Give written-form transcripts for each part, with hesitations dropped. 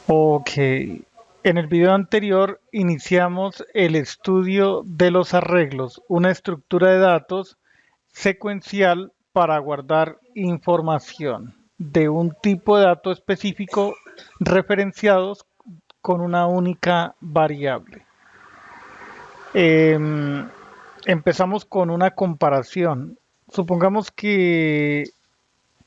Ok, en el video anterior iniciamos el estudio de los arreglos, una estructura de datos secuencial para guardar información de un tipo de dato específico referenciados con una única variable. Em, Empezamos con una comparación. Supongamos que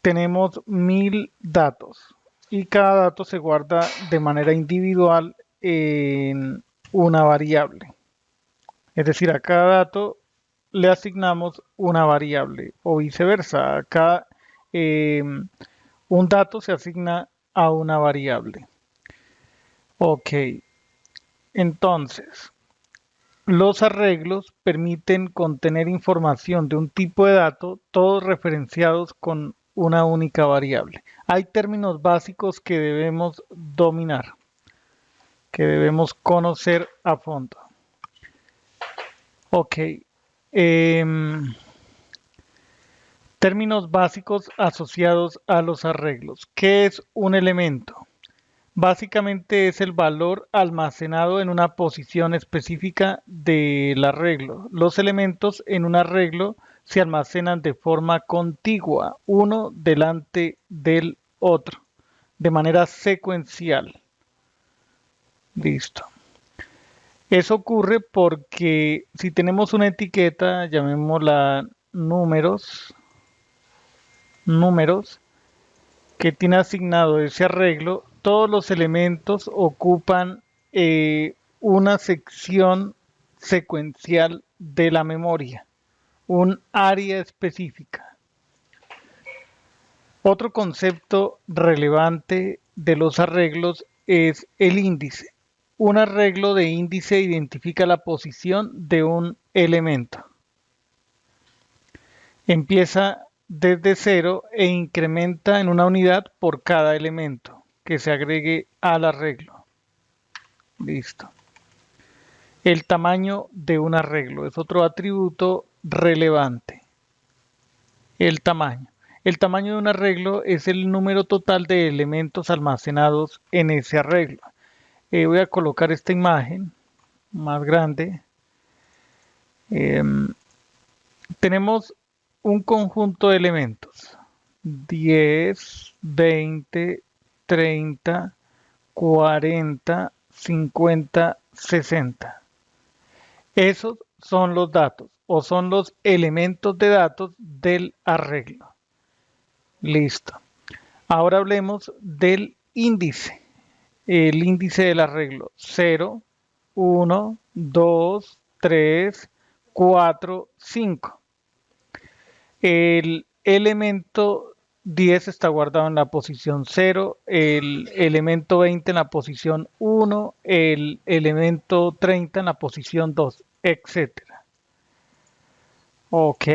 tenemos 1000 datos y cada dato se guarda de manera individual en una variable. Es decir, a cada dato le asignamos una variable o viceversa. Eh, un dato se asigna a una variable. Ok, entonces los arreglos permiten contener información de un tipo de dato, todos referenciados con una única variable. Hay términos básicos que debemos dominar, que debemos conocer a fondo. Ok. em, Términos básicos asociados a los arreglos. ¿Qué es un elemento? Básicamente es el valor almacenado en una posición específica del arreglo. Los elementos en un arreglo se almacenan de forma contigua, uno delante del otro, de manera secuencial. Listo. Eso ocurre porque si tenemos una etiqueta, llamémosla números, que tiene asignado ese arreglo, todos los elementos ocupan una sección secuencial de la memoria, un área específica. Otro concepto relevante de los arreglos es el índice. Un arreglo de índice identifica la posición de un elemento. Empieza desde cero e incrementa en una unidad por cada elemento que se agregue al arreglo. Listo. El tamaño de un arreglo es otro atributo relevante. El tamaño. El tamaño de un arreglo es el número total de elementos almacenados en ese arreglo. Voy a colocar esta imagen más grande. Em, Tenemos un conjunto de elementos: 10, 20, 30, 40, 50, 60. Esos son los datos o son los elementos de datos del arreglo. Listo. Ahora hablemos del índice. El índice del arreglo: 0, 1, 2, 3, 4, 5. El elemento 10 está guardado en la posición 0, el elemento 20 en la posición 1, el elemento 30 en la posición 2, etcétera. Ok,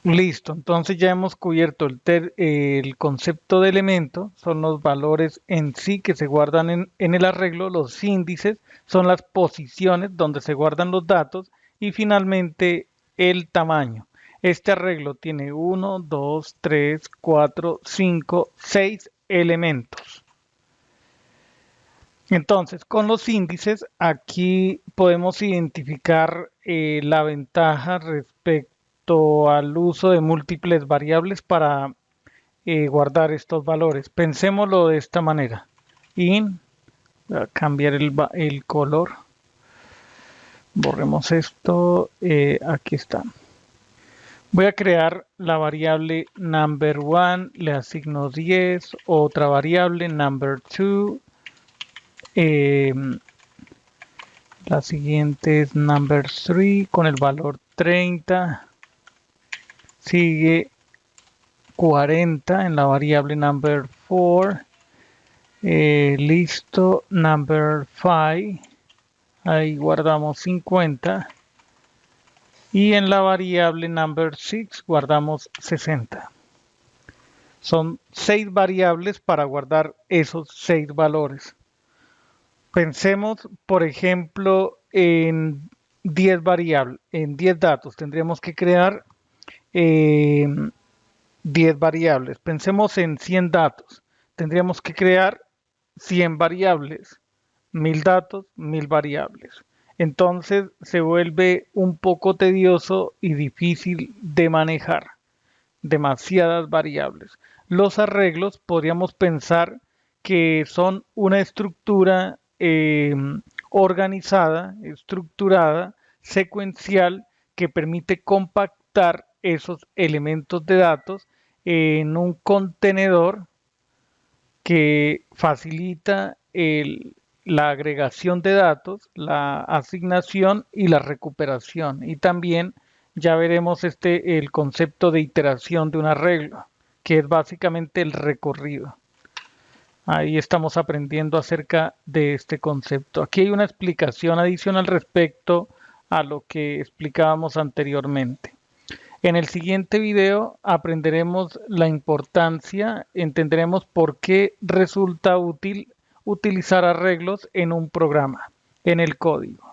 listo. Entonces ya hemos cubierto el concepto de elemento, son los valores en sí que se guardan en el arreglo, los índices son las posiciones donde se guardan los datos y finalmente el tamaño. Este arreglo tiene 1, 2, 3, 4, 5, 6 elementos. Entonces, con los índices, aquí podemos identificar la ventaja respecto al uso de múltiples variables para guardar estos valores. Pensémoslo de esta manera. Voy a cambiar el color. Borremos esto. Aquí está. Voy a crear la variable number1, le asigno 10, otra variable number2, eh, la siguiente es number3 con el valor 30, sigue 40 en la variable number4, listo, number5, ahí guardamos 50 y en la variable number6 guardamos 60. Son 6 variables para guardar esos 6 valores. Pensemos, por ejemplo, en 10 variables, en 10 datos. Tendríamos que crear eh, 10 variables. Pensemos en 100 datos. tendríamos que crear 100 variables, 1000 datos, 1000 variables. Entonces se vuelve un poco tedioso y difícil de manejar, demasiadas variables. Los arreglos podríamos pensar que son una estructura organizada, estructurada, secuencial, que permite compactar esos elementos de datos en un contenedor que facilita la agregación de datos, la asignación y la recuperación. Y también ya veremos el concepto de iteración de un arreglo, que es básicamente el recorrido. Ahí estamos aprendiendo acerca de este concepto. Aquí hay una explicación adicional respecto a lo que explicábamos anteriormente. En el siguiente video aprenderemos la importancia, entenderemos por qué resulta útil utilizar arreglos en un programa, en el código.